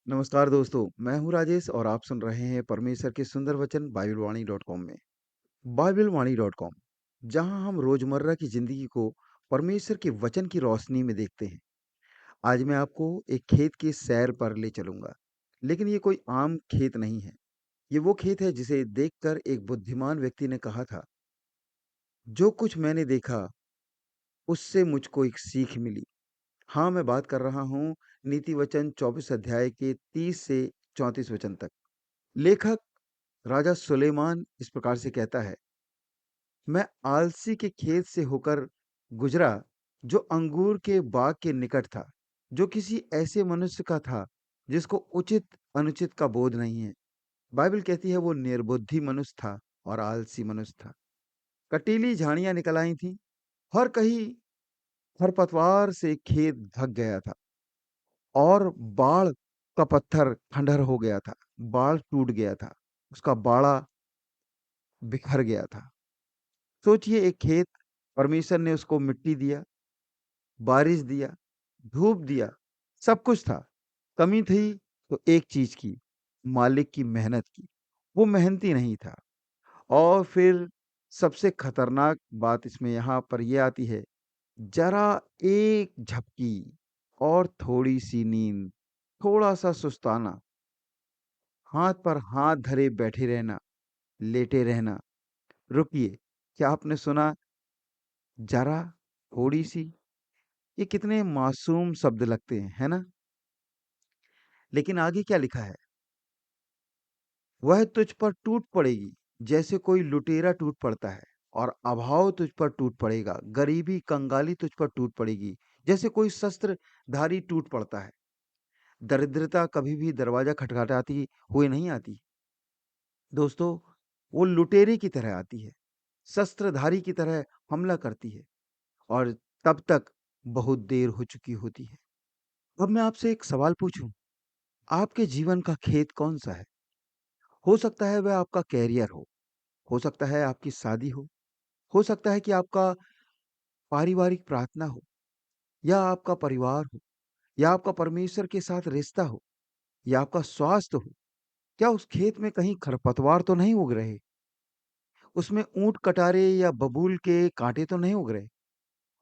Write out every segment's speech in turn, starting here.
नमस्कार दोस्तों, मैं हूँ राजेश और आप सुन रहे हैं परमेश्वर के सुंदर वचन बाइबलवाणी.कॉम में। बाइबलवाणी.कॉम, जहाँ हम रोजमर्रा की जिंदगी को परमेश्वर के वचन की रोशनी में देखते हैं। आज मैं आपको एक खेत की सैर पर ले चलूंगा, लेकिन ये कोई आम खेत नहीं है। ये वो खेत है जिसे देखकर एक बुद्धिमान व्यक्ति ने कहा था, जो कुछ मैंने देखा उससे मुझको एक सीख मिली। हाँ, मैं बात कर रहा हूँ नीति वचन 24 अध्याय के 30 से 34 वचन तक। लेखक राजा सुलेमान इस प्रकार से कहता है, मैं आलसी के खेत से होकर गुजरा, जो अंगूर के बाग के निकट था, जो किसी ऐसे मनुष्य का था जिसको उचित अनुचित का बोध नहीं है। बाइबल कहती है वो निर्बुद्धि मनुष्य था और आलसी मनुष्य था। कटीली झाड़ियां निकल आई थी, हर कहीं खरपतवार से खेत ढक गया था और बाढ़ का पत्थर खंडहर हो गया था। बाढ़ टूट गया था, उसका बाड़ा बिखर गया था। सोचिए, एक खेत, परमेश्वर ने उसको मिट्टी दिया, बारिश दिया, धूप दिया, सब कुछ था। कमी थी तो एक चीज की, मालिक की मेहनत की। वो मेहनती नहीं था। और फिर सबसे खतरनाक बात इसमें यहाँ पर ये आती है, जरा एक झपकी और थोड़ी सी नींद, थोड़ा सा सुस्ताना, हाथ पर हाथ धरे बैठे रहना, लेटे रहना। रुकिए, क्या आपने सुना? जरा, थोड़ी सी। ये कितने मासूम शब्द लगते हैं, है ना? लेकिन आगे क्या लिखा है? वह तुझ पर टूट पड़ेगी, जैसे कोई लुटेरा टूट पड़ता है, और अभाव तुझ पर टूट पड़ेगा, गरीबी कंगाली तुझ पर टूट पड़ेगी, जैसे कोई शस्त्रधारी टूट पड़ता है। दरिद्रता कभी भी दरवाजा खटखटाती हुए नहीं आती दोस्तों, वो लुटेरे की तरह आती है, शस्त्रधारी की तरह हमला करती है, और तब तक बहुत देर हो चुकी होती है। अब मैं आपसे एक सवाल पूछूं, आपके जीवन का खेत कौन सा है? हो सकता है वह आपका कैरियर हो सकता है आपकी शादी हो सकता है कि आपका पारिवारिक प्रार्थना हो, या आपका परिवार हो, या आपका परमेश्वर के साथ रिश्ता हो, या आपका स्वास्थ्य हो। क्या उस खेत में कहीं खरपतवार तो नहीं उग रहे? उसमें ऊंट कटारे या बबूल के कांटे तो नहीं उग रहे?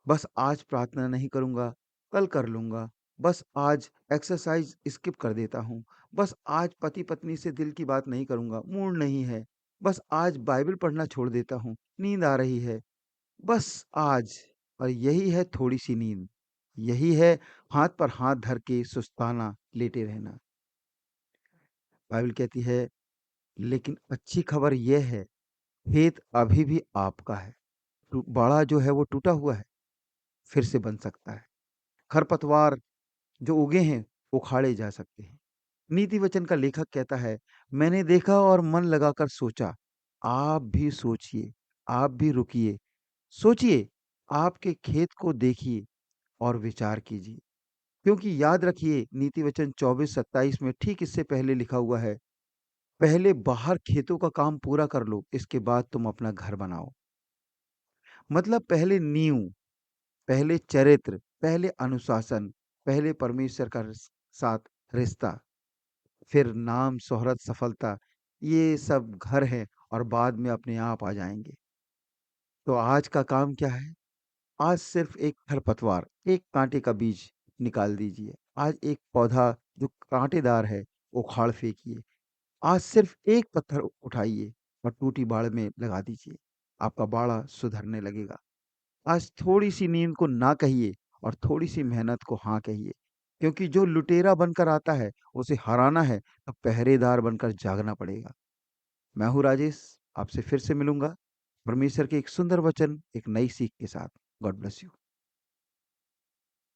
बस आज प्रार्थना नहीं करूंगा, कल कर लूंगा। बस आज एक्सरसाइज स्किप कर देता हूँ। बस आज पति पत्नी से दिल की बात नहीं करूंगा, मूड नहीं है। बस आज बाइबल पढ़ना छोड़ देता हूँ, नींद आ रही है। बस आज। और यही है थोड़ी सी नींद, यही है हाथ पर हाथ धर के सुस्ताना, लेटे रहना। बाइबल कहती है, लेकिन अच्छी खबर यह है, खेत अभी भी आपका है। बाड़ा जो है वो टूटा हुआ है, फिर से बन सकता है। खरपतवार जो उगे हैं, उखाड़े जा सकते हैं। नीति वचन का लेखक कहता है, मैंने देखा और मन लगाकर सोचा। आप भी सोचिए, आप भी रुकिए, सोचिए, आपके खेत को देखिए और विचार कीजिए। क्योंकि याद रखिए, नीति वचन 24-27 में ठीक इससे पहले लिखा हुआ है, पहले बाहर खेतों का काम पूरा कर लो, इसके बाद तुम अपना घर बनाओ। मतलब पहले नींव, पहले चरित्र, पहले अनुशासन, पहले परमेश्वर का साथ रिश्ता, फिर नाम, शोहरत, सफलता, ये सब घर हैं और बाद में अपने आप आ जाएँगे। तो आज का काम क्या है? आज सिर्फ़ एक खरपतवार, एक काँटे का बीज निकाल दीजिए। आज एक पौधा जो काँटेदार है, उखाड़ फेंकिए। आज सिर्फ़ एक पत्थर उठाइए और टूटी बाड़ में लगा दीजिए। आपका बाड़ा सुधरने लगेगा। आज थोड़ी-सी नींद को ना कहिए और थोड़ी-सी मेहनत को हाँ कहिए। क्योंकि जो लुटेरा बनकर आता है, उसे हराना है तो पहरेदार बनकर जागना पड़ेगा। मैं हूँ राजेश, आपसे फिर से मिलूँगा, परमेश्वर के एक सुंदर वचन, एक नई सीख के साथ। God bless you.